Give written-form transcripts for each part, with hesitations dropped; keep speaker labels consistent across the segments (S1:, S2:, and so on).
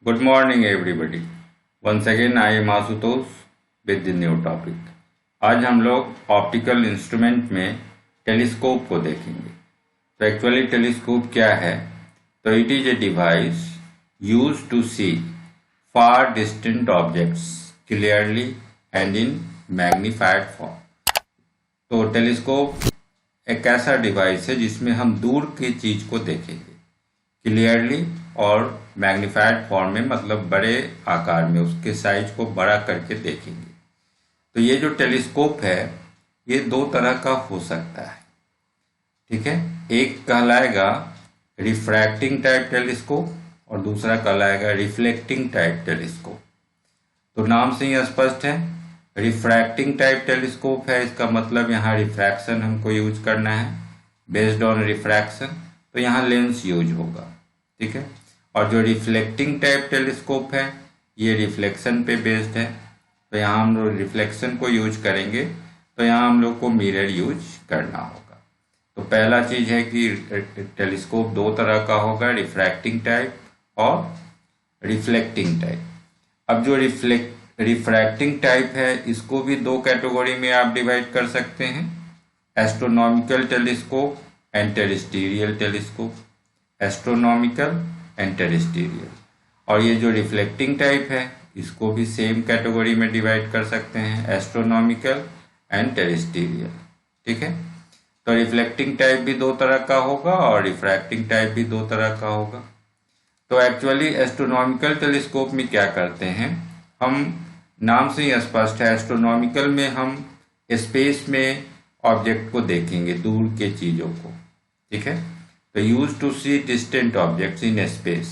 S1: Good morning everybody. Once again I am Ashutosh with the new topic. आज हम लोग optical instrument में telescope को देखेंगे। तो एक्चुअली टेलीस्कोप क्या है? तो it is a device used to see far distant objects clearly and in magnified form. तो टेलीस्कोप एक ऐसा डिवाइस है जिसमें हम दूर की चीज को देखेंगे क्लियरली और मैग्नीफाइड फॉर्म में, मतलब बड़े आकार में उसके साइज को बड़ा करके देखेंगे। तो ये जो टेलीस्कोप है ये दो तरह का हो सकता है, ठीक है। एक कहलाएगा रिफ्रैक्टिंग टाइप टेलीस्कोप और दूसरा कहलाएगा रिफ्लेक्टिंग टाइप टेलीस्कोप। तो नाम से ही स्पष्ट है, रिफ्रैक्टिंग टाइप टेलीस्कोप है, इसका मतलब यहाँ रिफ्रैक्शन हमको यूज करना है। बेस्ड ऑन रिफ्रैक्शन तो यहाँ लेंस यूज होगा, ठीक है। और जो रिफ्लेक्टिंग टाइप टेलीस्कोप है ये रिफ्लेक्शन पे बेस्ड है, तो यहाँ हम लोग रिफ्लेक्शन को यूज करेंगे, तो यहाँ हम लोग को मिरर यूज करना होगा। तो पहला चीज है कि टेलीस्कोप दो तरह का होगा, रिफ्रैक्टिंग टाइप और रिफ्लेक्टिंग टाइप। अब जो रिफ्रैक्टिंग टाइप है इसको भी दो कैटेगरी में आप डिवाइड कर सकते हैं, astronomical telescope and terrestrial telescope. Astronomical and terrestrial. और ये जो रिफ्लेक्टिंग टाइप है इसको भी सेम कैटेगरी में डिवाइड कर सकते हैं, एस्ट्रोनॉमिकल एंड टेरेस्ट्रियल, ठीक है। तो रिफ्लेक्टिंग टाइप भी दो तरह का होगा और रिफ्रैक्टिंग टाइप भी दो तरह का होगा। तो एक्चुअली एस्ट्रोनॉमिकल टेलीस्कोप में क्या करते हैं, हम नाम से ही स्पष्ट है, एस्ट्रोनॉमिकल में हम स्पेस में ऑब्जेक्ट को देखेंगे, दूर के चीजों को, ठीक है। तो use to see distant objects in space.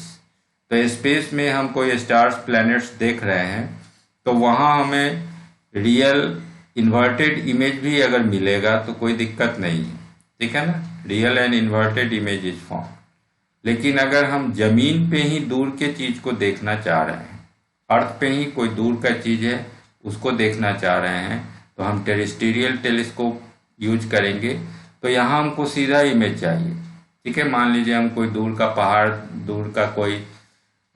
S1: तो स्पेस में हम कोई स्टार्स प्लैनेट्स देख रहे हैं तो वहाँ हमें रियल इन्वर्टेड इमेज भी अगर मिलेगा तो कोई दिक्कत नहीं है, ठीक है ना। Real and inverted image is form. लेकिन अगर हम जमीन पे ही दूर के चीज को देखना चाह रहे हैं, अर्थ पे ही कोई दूर का चीज है उसको देखना चाह रहे हैं, तो हम टेरेस्ट्रियल टेलीस्कोप यूज करेंगे। तो यहाँ हमको सीधा इमेज चाहिए, ठीक है। मान लीजिए हम कोई दूर का पहाड़, दूर का कोई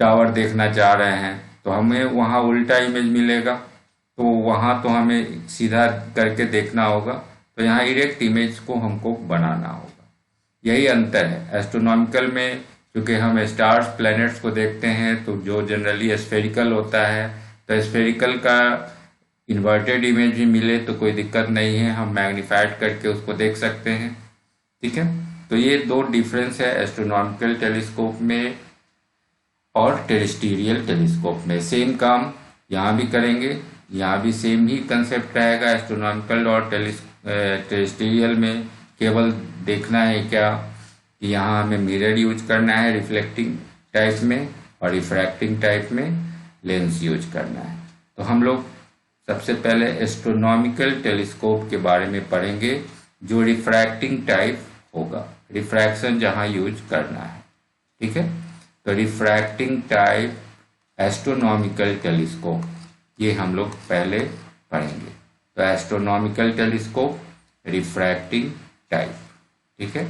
S1: टावर देखना चाह रहे हैं तो हमें वहाँ उल्टा इमेज मिलेगा, तो वहाँ तो हमें सीधा करके देखना होगा, तो यहाँ इरेक्ट इमेज को हमको बनाना होगा। यही अंतर है। एस्ट्रोनॉमिकल में क्योंकि हम स्टार्स प्लैनेट्स को देखते हैं तो जो जनरली स्फेरिकल होता है, तो स्फेरिकल का इन्वर्टेड इमेज भी मिले तो कोई दिक्कत नहीं है, हम मैग्नीफाइड करके उसको देख सकते हैं, ठीक है। तो ये दो डिफरेंस है एस्ट्रोनॉमिकल टेलीस्कोप में और टेरेस्ट्रियल टेलीस्कोप में। सेम काम यहाँ भी करेंगे, यहाँ भी सेम ही कंसेप्ट रहेगा। एस्ट्रोनॉमिकल और टेरेस्ट्रियल में केवल देखना है क्या कि यहाँ हमें मिरर यूज करना है रिफ्लेक्टिंग टाइप में, और रिफ्रैक्टिंग टाइप में लेंस यूज करना है। तो हम लोग सबसे पहले एस्ट्रोनॉमिकल टेलीस्कोप के बारे में पढ़ेंगे जो रिफ्रैक्टिंग टाइप होगा, रिफ्रैक्शन जहाँ यूज करना है, ठीक है। तो रिफ्रैक्टिंग टाइप एस्ट्रोनॉमिकल टेलीस्कोप ये हम लोग पहले पढ़ेंगे। तो एस्ट्रोनॉमिकल टेलीस्कोप, रिफ्रैक्टिंग टाइप, ठीक है।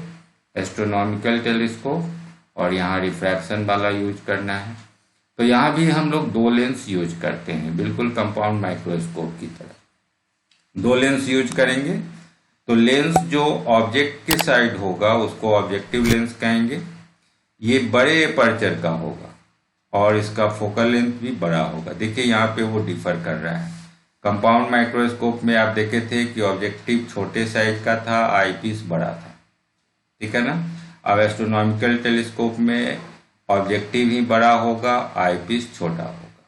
S1: एस्ट्रोनॉमिकल टेलीस्कोप और यहाँ रिफ्रैक्शन वाला यूज करना है। तो यहाँ भी हम लोग दो लेंस यूज करते हैं, बिल्कुल कंपाउंड माइक्रोस्कोप की तरह दो लेंस यूज करेंगे। तो लेंस जो ऑब्जेक्ट के साइड होगा उसको ऑब्जेक्टिव लेंस कहेंगे। ये बड़े एपर्चर का होगा और इसका फोकल लेंथ भी बड़ा होगा। देखिए यहाँ पे वो डिफर कर रहा है। कंपाउंड माइक्रोस्कोप में आप देखे थे कि ऑब्जेक्टिव छोटे साइज का था, आईपीस बड़ा था, ठीक है ना। अब एस्ट्रोनॉमिकल टेलीस्कोप में ऑब्जेक्टिव ही बड़ा होगा, आईपीस छोटा होगा,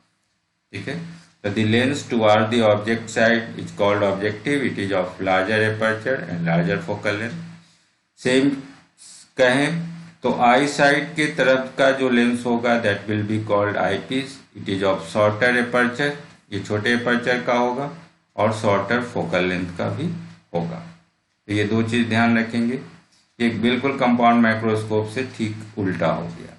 S1: ठीक है। तो the lens toward the object side is called objective, it is of larger aperture and larger focal length. Same कहें तो आई साइड के तरफ का जो लेंस होगा that will be called eyepiece, it is of shorter aperture, ये छोटे aperture का होगा और शॉर्टर फोकल लेंथ का भी होगा। तो ये दो चीज ध्यान रखेंगे। एक बिल्कुल कंपाउंड माइक्रोस्कोप से ठीक उल्टा हो गया।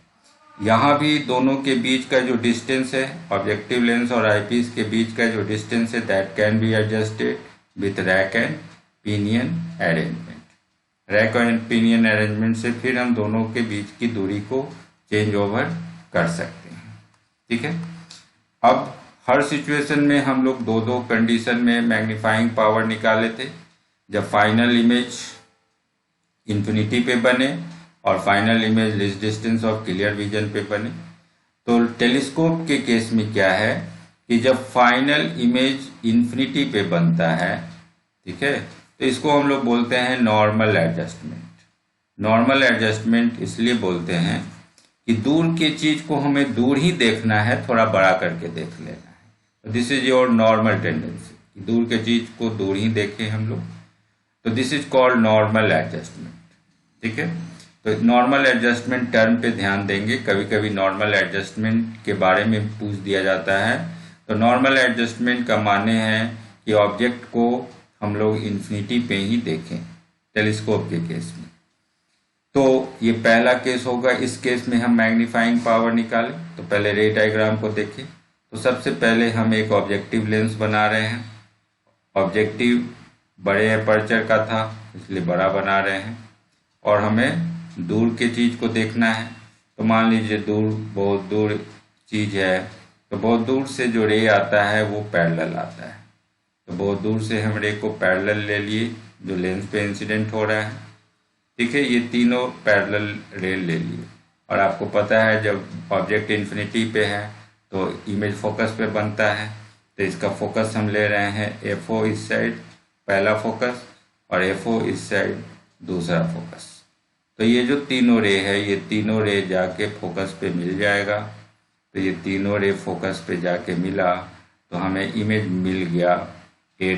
S1: यहाँ भी दोनों के बीच का जो डिस्टेंस है, ऑब्जेक्टिव लेंस और आईपीस के बीच का जो डिस्टेंस है, that can be adjusted with rack and pinion arrangement. Rack and pinion arrangement से फिर हम दोनों के बीच की दूरी को चेंज ओवर कर सकते हैं। ठीक है। अब हर सिचुएशन में हम लोग दो दो कंडीशन में मैग्नीफाइंग पावर निकाले थे, जब फाइनल इमेज इन्फिनिटी पे बने और final image least distance of clear vision पे बने। तो टेलीस्कोप के केस में क्या है कि जब फाइनल इमेज इन्फिनिटी पे बनता है, ठीक है, तो इसको हम लोग बोलते हैं नॉर्मल एडजस्टमेंट। नॉर्मल एडजस्टमेंट इसलिए बोलते हैं कि दूर की चीज को हमें दूर ही देखना है, थोड़ा बड़ा करके देख लेना है। This is your normal tendency, दूर के चीज को दूर ही देखें हम लोग, तो this is called normal adjustment. ठीक है, तो नॉर्मल एडजस्टमेंट टर्म पे ध्यान देंगे, कभी कभी नॉर्मल एडजस्टमेंट के बारे में पूछ दिया जाता है। तो नॉर्मल एडजस्टमेंट का माने है कि ऑब्जेक्ट को हम लोग इन्फिनिटी पे ही देखें टेलीस्कोप के केस में। तो ये पहला केस होगा। इस केस में हम मैग्नीफाइंग पावर निकालें तो पहले रे डायग्राम को देखें। तो सबसे पहले हम एक ऑब्जेक्टिव लेंस बना रहे हैं। ऑब्जेक्टिव बड़े अपर्चर का था इसलिए बड़ा बना रहे हैं, और हमें दूर के चीज को देखना है। तो मान लीजिए दूर, बहुत दूर चीज है, तो बहुत दूर से जो रे आता है वो पैरेलल आता है। तो बहुत दूर से हम रे को पैरेलल ले लिए जो लेंस पे इंसिडेंट हो रहा है। ठीक है, ये तीनों पैरेलल रे ले लिए। और आपको पता है जब ऑब्जेक्ट इन्फिनिटी पे है तो इमेज फोकस पे बनता है। तो इसका फोकस हम ले रहे हैं FO इस साइड पहला फोकस और FO इस साइड दूसरा फोकस। तो ये जो तीनों रे है, ये तीनों रे जाके फोकस पे मिल जाएगा। तो ये तीनों रे फोकस पे जाके मिला तो हमें इमेज मिल गया A',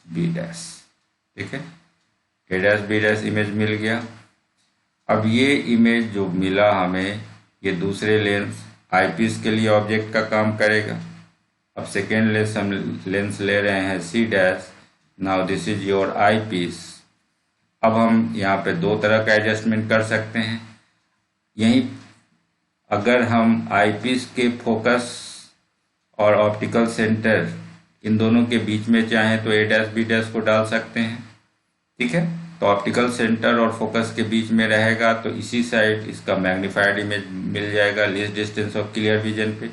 S1: B'। ठीक है, A', B' इमेज मिल गया। अब ये इमेज जो मिला हमें, ये दूसरे लेंस आईपीस के लिए ऑब्जेक्ट का काम करेगा। अब सेकेंड लेंस हम लेंस ले रहे हैं C'। Now this is your eyepiece. अब हम यहाँ पे दो तरह का एडजस्टमेंट कर सकते हैं। यहीं अगर हम आईपीस के फोकस और ऑप्टिकल सेंटर इन दोनों के बीच में चाहें तो A', B' को डाल सकते हैं। ठीक है, तो ऑप्टिकल सेंटर और फोकस के बीच में रहेगा तो इसी साइड इसका मैग्नीफाइड इमेज मिल जाएगा least distance of clear vision पे।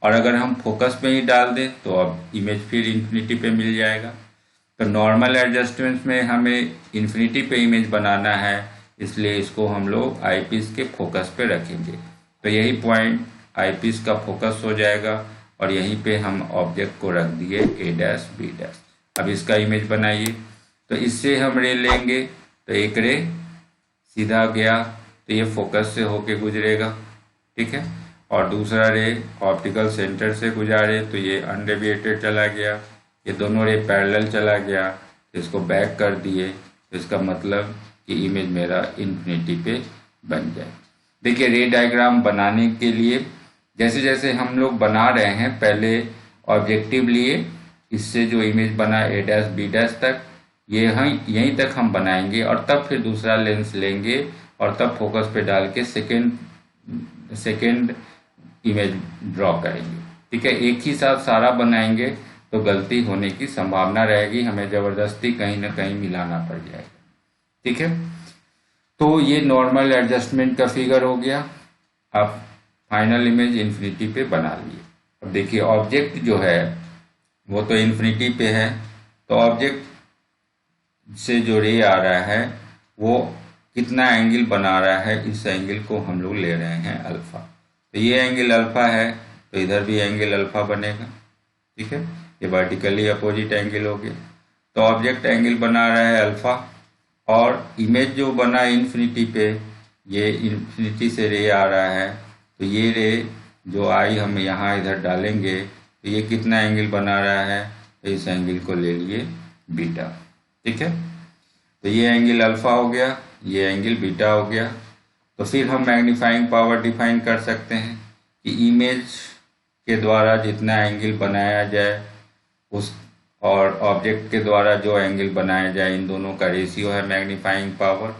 S1: और अगर हम फोकस पे ही डाल दें तो अब इमेज फिर इन्फिनिटी पे मिल जाएगा। तो नॉर्मल एडजस्टमेंट में हमें इन्फिनिटी पे इमेज बनाना है, इसलिए इसको हम लोग आईपीस के फोकस पे रखेंगे। तो यही पॉइंट आईपीस का फोकस हो जाएगा और यहीं पे हम ऑब्जेक्ट को रख दिए A', B'। अब इसका इमेज बनाइए। तो इससे हम रे लेंगे तो एक रे सीधा गया तो ये फोकस से होके गुजरेगा। ठीक है, और दूसरा रे ऑप्टिकल सेंटर से गुजारे तो ये अनडेविएटेड चला गया। ये दोनों रे पैरेलल चला गया तो इसको बैक कर दिए, तो इसका मतलब कि इमेज मेरा इन्फिनिटी पे बन जाए। देखिए, रे डायग्राम बनाने के लिए जैसे जैसे हम लोग बना रहे हैं, पहले ऑब्जेक्टिव लिए, इससे जो इमेज बना A', B' तक, ये यहीं तक हम बनाएंगे और तब फिर दूसरा लेंस लेंगे और तब फोकस पे डाल के सेकेंड इमेज ड्रॉ करेंगे। ठीक है, एक ही साथ सारा बनाएंगे तो गलती होने की संभावना रहेगी, हमें जबरदस्ती कहीं ना कहीं मिलाना पड़ जाएगा। ठीक है, तो ये नॉर्मल एडजस्टमेंट का फिगर हो गया। आप फाइनल इमेज इन्फिनिटी पे बना लिए। अब देखिए, ऑब्जेक्ट जो है वो तो इन्फिनिटी पे है, तो ऑब्जेक्ट से जो रे आ रहा है वो कितना एंगल बना रहा है, इस एंगल को हम लोग ले रहे हैं अल्फा। तो ये एंगल अल्फा है तो इधर भी एंगल अल्फा बनेगा। ठीक है, ये वर्टिकली अपोजिट एंगल हो गया। तो ऑब्जेक्ट एंगल बना रहा है अल्फा और इमेज जो बना इन्फिनिटी पे, ये इन्फिनिटी से रे आ रहा है, तो ये रे जो आई हम यहाँ इधर डालेंगे तो ये कितना एंगल बना रहा है, तो इस एंगल को ले लिए बीटा। ठीक है, तो ये एंगल अल्फा हो गया, ये एंगल बीटा हो गया। तो फिर हम मैग्नीफाइंग पावर डिफाइन कर सकते हैं कि इमेज के द्वारा जितना एंगल बनाया जाए उस और ऑब्जेक्ट के द्वारा जो एंगल बनाया जाए, इन दोनों का रेशियो है मैग्नीफाइंग पावर।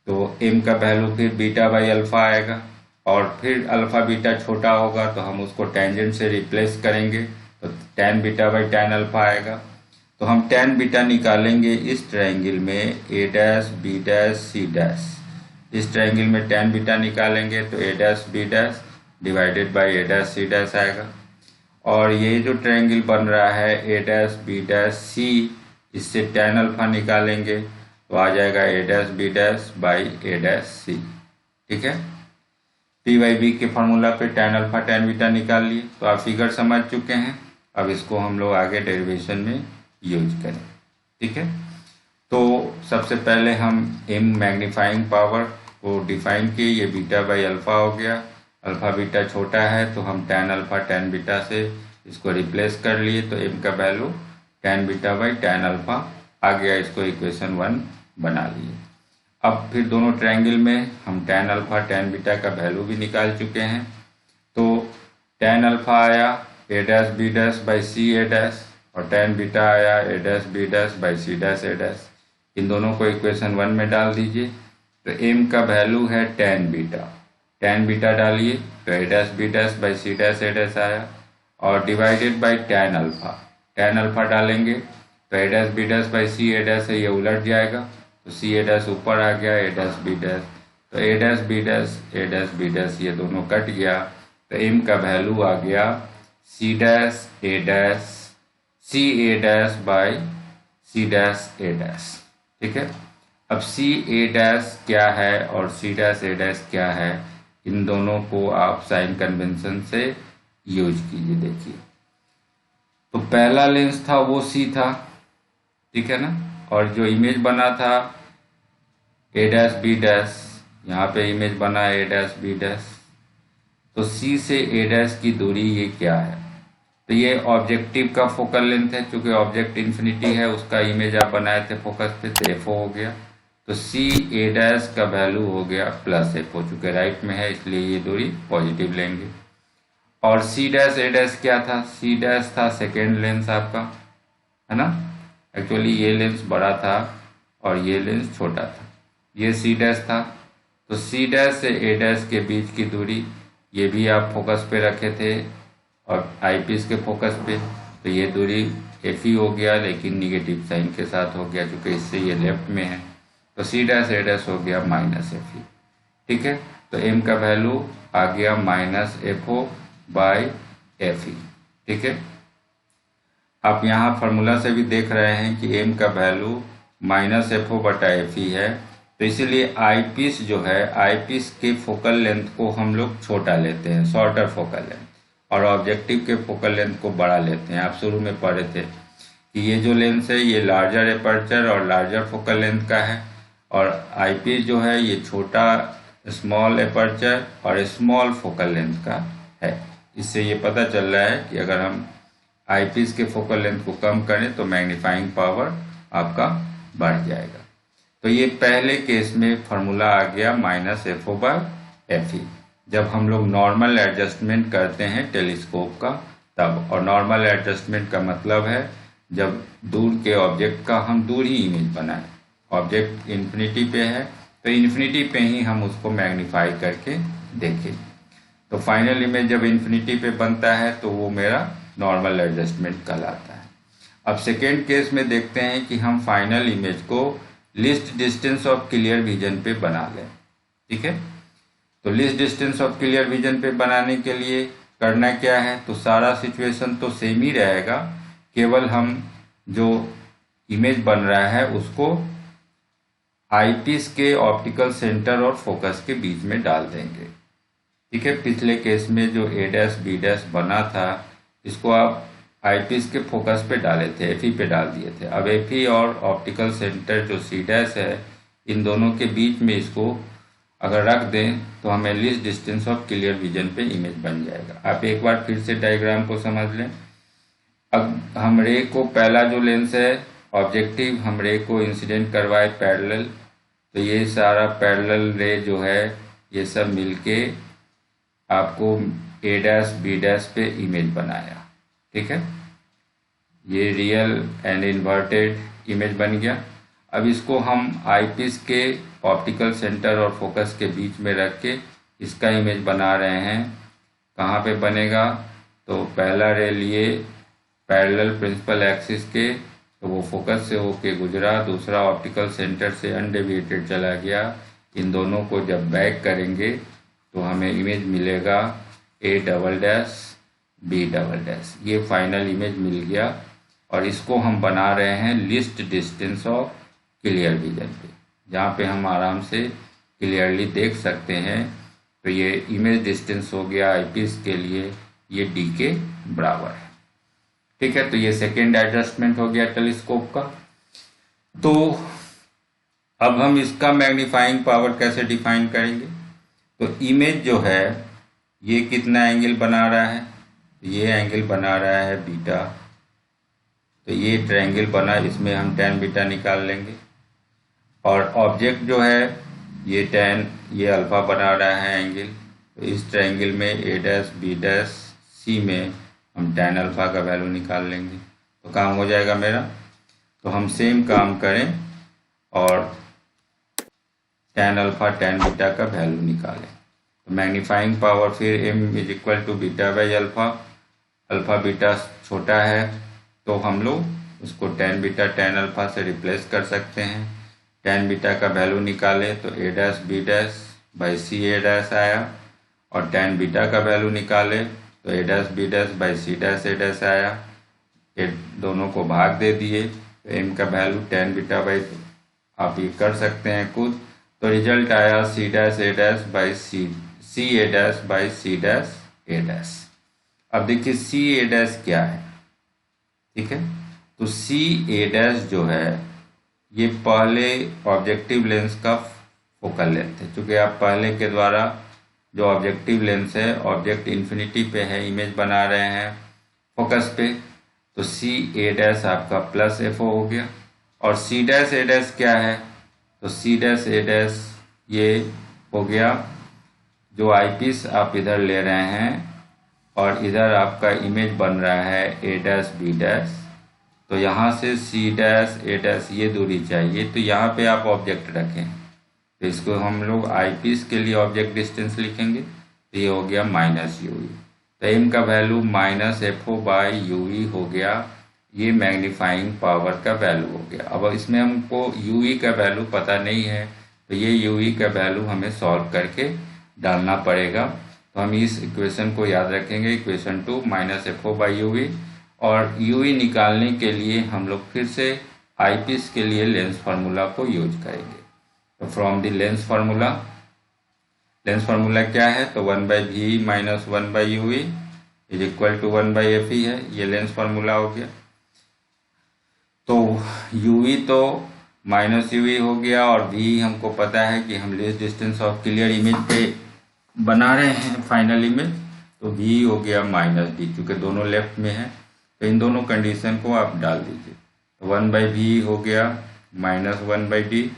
S1: तो m का वैल्यू फिर बीटा बाई अल्फा आएगा और फिर अल्फा बीटा छोटा होगा तो हम उसको टेंजेंट से रिप्लेस करेंगे तो tan beta by tan alpha आएगा। तो हम tan बीटा निकालेंगे इस ट्रायंगल में A', B', C'। इस ट्रायंगल में tan बीटा निकालेंगे तो A', B', divided by A dash C dash आएगा। और ये जो ट्रायंगल बन रहा है A dash B dash C, इससे tan अल्फा निकालेंगे तो आ जाएगा A dash B dash by A dash C. ठीक है, पी बाई बी के फॉर्मूला पे tan अल्फा tan बीटा निकाल लिए, तो आप फिगर समझ चुके हैं। अब इसको हम लोग आगे डेरिवेशन में यूज करें। ठीक है, तो सबसे पहले हम m मैग्नीफाइंग पावर को डिफाइन किए, ये बीटा बाई अल्फा हो गया। अल्फा बीटा छोटा है तो हम tan अल्फा tan बीटा से इसको रिप्लेस कर लिए, तो m का value tan beta by tan alpha आ गया। इसको इक्वेशन 1 बना लिए। अब फिर दोनों ट्रायंगल में हम tan अल्फा tan बीटा का वैल्यू भी निकाल चुके हैं। तो tan अल्फा आया A dash B dash by C A dash, और tan बीटा आया A dash B dash by C dash A dash. इन दोनों को इक्वेशन 1 में डाल दीजिए। तो m का वैल्यू है tan बीटा डालिए तो A dash B dash by C dash A dash आया, और डिवाइडेड बाई tan अल्फा डालेंगे तो A dash B dash by C A dash है, ये उलट जाएगा तो सी ए डैश ऊपर आ गया, ए डैश बी डैश, तो A dash B dash A dash B dash ये दोनों कट गया। तो m का वैल्यू आ गया C dash A dash C A dash by C dash A dash. ठीक है, अब सी ए डैश क्या है और सी डैश ए डैश क्या है, इन दोनों को आप साइन कन्वेंशन से यूज कीजिए। देखिए, तो पहला लेंस था वो सी था, ठीक है ना, और जो इमेज बना था ए डैश बी डैश, यहाँ पे इमेज बना ए डैश बी डैश, तो सी से ए डैश की दूरी ये क्या है, तो ये ऑब्जेक्टिव का फोकल लेंथ है। चूंकि ऑब्जेक्ट इन्फिनिटी है, उसका इमेज आप बनाए थे फोकस पे, तो एफ हो गया। तो सी ए डैश का वैल्यू हो गया प्लस एफ हो, चूंकि राइट में है इसलिए ये दूरी पॉजिटिव लेंगे। और सी डैश ए डैश क्या था, सी डैश था सेकेंड लेंस आपका, है ना। एक्चुअली ये लेंस बड़ा था और ये लेंस छोटा था, ये सी डैश था। तो सी डैश से ए डैश के बीच की दूरी, ये भी आप फोकस पे रखे थे और आईपीस के फोकस पे, तो ये दूरी एफ ही हो गया, लेकिन निगेटिव साइन के साथ हो गया क्योंकि इससे ये लेफ्ट में है। तो सी डैश ए डैश हो गया माइनस एफ ही। ठीक है, तो एम का वैल्यू आ गया minus F O by F E. ठीक है, आप यहाँ फार्मूला से भी देख रहे हैं कि एम का वैल्यू माइनस एफ ओ बटा एफ ई है, तो इसीलिए आई पीस जो है, आई पीस के फोकल लेंथ को हम लोग छोटा लेते हैं, शॉर्टर फोकल लेंथ, और ऑब्जेक्टिव के फोकल लेंथ को बड़ा लेते हैं। आप शुरू में पढ़े थे कि ये जो लेंस है ये लार्जर एपर्चर और लार्जर फोकल लेंथ का है, और आई पीस जो है ये छोटा स्मॉल एपर्चर और स्मॉल फोकल लेंथ का है। इससे ये पता चल रहा है कि अगर हम आई पीस के फोकल लेंथ को कम करें तो मैग्नीफाइंग पावर आपका बढ़ जाएगा। तो ये पहले केस में फार्मूला आ गया minus F O by F E, जब हम लोग नॉर्मल एडजस्टमेंट करते हैं टेलीस्कोप का तब। और नॉर्मल एडजस्टमेंट का मतलब है जब दूर के ऑब्जेक्ट का हम दूर ही इमेज बनाएं। ऑब्जेक्ट इन्फिनिटी पे है तो इन्फिनिटी पे ही हम उसको मैग्नीफाई करके देखें। तो फाइनल इमेज जब इन्फिनिटी पे बनता है तो वो मेरा नॉर्मल एडजस्टमेंट कहलाता है। अब सेकेंड केस में देखते हैं कि हम फाइनल इमेज को least distance of clear vision पे बना लें। ठीक है, तो least distance of clear vision पे बनाने के लिए करना क्या है, तो सारा सिचुएशन तो सेम ही रहेगा, केवल हम जो इमेज बन रहा है उसको आईपीस के ऑप्टिकल सेंटर और फोकस के बीच में डाल देंगे। ठीक है, पिछले केस में जो ए डैश बी डैश बना था इसको आप आईपीस के फोकस पे डाले थे, एफई पे डाल दिए थे। अब एफई और ऑप्टिकल सेंटर जो सी डैश है, इन दोनों के बीच में इसको अगर रख दें तो हमें least distance of clear vision पे इमेज बन जाएगा। आप एक बार फिर से डायग्राम को समझ लें। अब हम रे को, पहला जो लेंस है ऑब्जेक्टिव, हम रे को इंसिडेंट करवाए पैरेलल, तो ये सारा पैरेलल रे जो है ये सब मिलके आपको ए डैश बी डैश पे इमेज बनाया। ठीक है, ये रियल एंड इन्वर्टेड इमेज बन गया। अब इसको हम आईपीस के ऑप्टिकल सेंटर और फोकस के बीच में रख के इसका इमेज बना रहे हैं। कहाँ पे बनेगा, तो पहला रे लिए पैरेलल प्रिंसिपल एक्सिस के, तो वो फोकस से होके गुजरा, दूसरा ऑप्टिकल सेंटर से अनडेविएटेड चला गया। इन दोनों को जब बैक करेंगे तो हमें इमेज मिलेगा A double dash B double dash. ये फाइनल इमेज मिल गया और इसको हम बना रहे हैं list distance of clear vision पे, जहाँ पे हम आराम से क्लियरली देख सकते हैं। तो ये इमेज डिस्टेंस हो गया आईपीस के लिए, ये D के बराबर है। ठीक है, तो ये सेकेंड एडजस्टमेंट हो गया टेलीस्कोप का। तो अब हम इसका मैग्नीफाइंग पावर कैसे डिफाइन करेंगे? तो इमेज जो है ये कितना एंगल बना रहा है? ये एंगल बना रहा है बीटा। तो ये ट्रायंगल बना, इसमें हम tan बीटा निकाल लेंगे। और ऑब्जेक्ट जो है ये tan, ये अल्फा बना रहा है एंगल। तो इस ट्रायंगल में A dash B dash C में हम tan अल्फा का वैल्यू निकाल लेंगे, तो काम हो जाएगा मेरा। तो हम सेम काम करें और tan अल्फा tan बीटा का वैल्यू निकालें। तो मैग्नीफाइंग पावर फिर m is equal to beta by alpha. Alpha beta छोटा है तो हम लोग उसको tan बीटा tan अल्फा से रिप्लेस कर सकते हैं। tan बीटा का वैल्यू निकाले तो A dash B dash by C A dash आया, और tan बीटा का वैल्यू निकाले तो A dash B dash by C dash A dash आया। ये दोनों को भाग दे दिए तो m का वैल्यू tan बीटा बाई, आप ये कर सकते हैं खुद। तो रिजल्ट आया C dash A dash by C A dash by C dash A dash. अब देखिए C A डैश क्या है, ठीक है। तो C A डैश जो है ये पहले ऑब्जेक्टिव लेंस का फोकल लेंथ है। चूँकि आप पहले के द्वारा जो ऑब्जेक्टिव लेंस है, ऑब्जेक्ट इन्फिनिटी पे है, इमेज बना रहे हैं फोकस पे, तो C A डैश आपका प्लस FO हो गया। और C डैश A डैश क्या है? तो C डैश A डैश ये हो गया जो आईपीस आप इधर ले रहे हैं और इधर आपका इमेज बन रहा है A डैश B डैश। तो यहाँ से C डैश A डैश ये दूरी चाहिए, तो यहाँ पे आप ऑब्जेक्ट रखें। तो इसको हम लोग आईपीस के लिए ऑब्जेक्ट डिस्टेंस लिखेंगे, तो ये हो गया माइनस यूवी। तो m का value minus FO by UV हो गया। ये मैग्नीफाइंग पावर का वैल्यू हो गया। अब इसमें हमको यूवी का वैल्यू पता नहीं है, तो ये यूवी का वैल्यू हमें सॉल्व करके डालना पड़ेगा। तो हम इस इक्वेशन को याद रखेंगे, equation 2 minus FO by UV. और यूवी निकालने के लिए हम लोग फिर से आईपीस के लिए लेंस फार्मूला को यूज करेंगे। तो फ्रॉम द लेंस फार्मूला क्या है? तो 1 by V minus 1 by UV is equal to 1 by F ही है। ये लेंस फार्मूला हो गया। तो यूवी तो माइनस यूवी हो गया, और वी हमको पता है कि हम less distance of clear image पे बना रहे हैं फाइनल इमेज, तो वी हो गया माइनस डी। चूँकि दोनों लेफ्ट में है तो इन दोनों कंडीशन को आप डाल दीजिए। तो 1 बाई वी हो गया माइनस 1 बाई डी,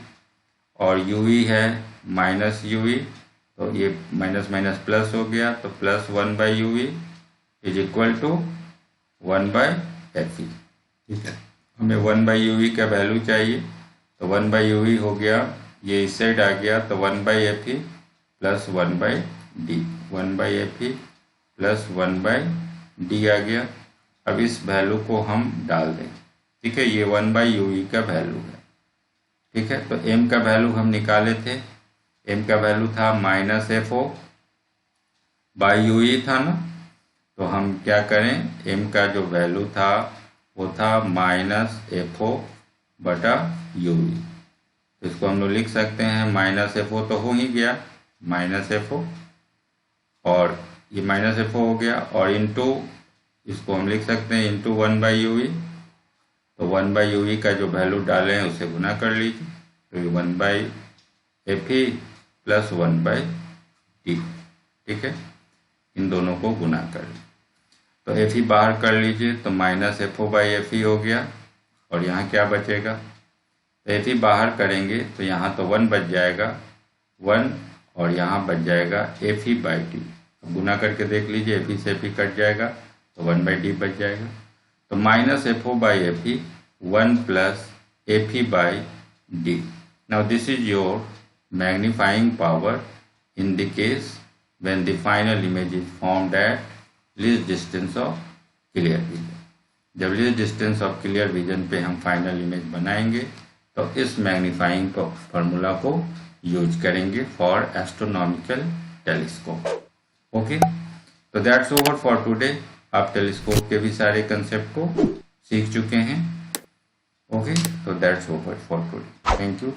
S1: और यूवी है माइनस यूवी, तो ये माइनस माइनस प्लस हो गया, तो plus 1 by UV is equal to 1 by F E. ठीक है, हमें 1 बाई यूवी का वैल्यू चाहिए, तो 1 बाई यूवी हो गया, ये इस साइड आ गया, तो 1 by F E plus 1 by D, 1 by F E plus 1 by D आ गया। अब इस वैल्यू को हम डाल दें। ठीक है, ये 1 बाई यूवी का वैल्यू है। ठीक है, तो m का वैल्यू हम निकाले थे, m का वैल्यू था माइनस FO बाई यूवी था ना। तो हम क्या करें, m का जो वैल्यू था वो था माइनस FO बटा यूवी। तो इसको हम लोग लिख सकते हैं माइनस FO तो हो ही गया माइनस FO, और ये माइनस FO हो गया, और इंटू इसको हम लिख सकते हैं इंटू 1 बाई यूवी। तो 1 बाई यूवी का जो वैल्यू डाले हैं उसे गुना कर लीजिए, तो ये 1 by F E plus 1 by T. ठीक है, इन दोनों को गुना कर लीजिए, तो एफ ई बाहर कर लीजिए, तो माइनस FO बाई एफ ई हो गया, और यहाँ क्या बचेगा, तो एफ ई बाहर करेंगे तो यहाँ तो 1 बच जाएगा 1, और यहाँ बच जाएगा एफ ई बाई टी। गुना करके देख लीजिए, एफ ई से एफ ई कट जाएगा तो 1 बाई डी बच जाएगा। तो minus FO by F E 1 plus F E by D. Now this is your magnifying power in the case when the final image is formed at least distance of clear vision. जब least distance of clear vision पे हम final image बनाएंगे तो इस magnifying formula को use करेंगे for astronomical telescope. Okay, तो that's over for today. आप टेलीस्कोप के भी सारे कंसेप्ट को सीख चुके हैं। ओके, तो that's over for today. Thank you.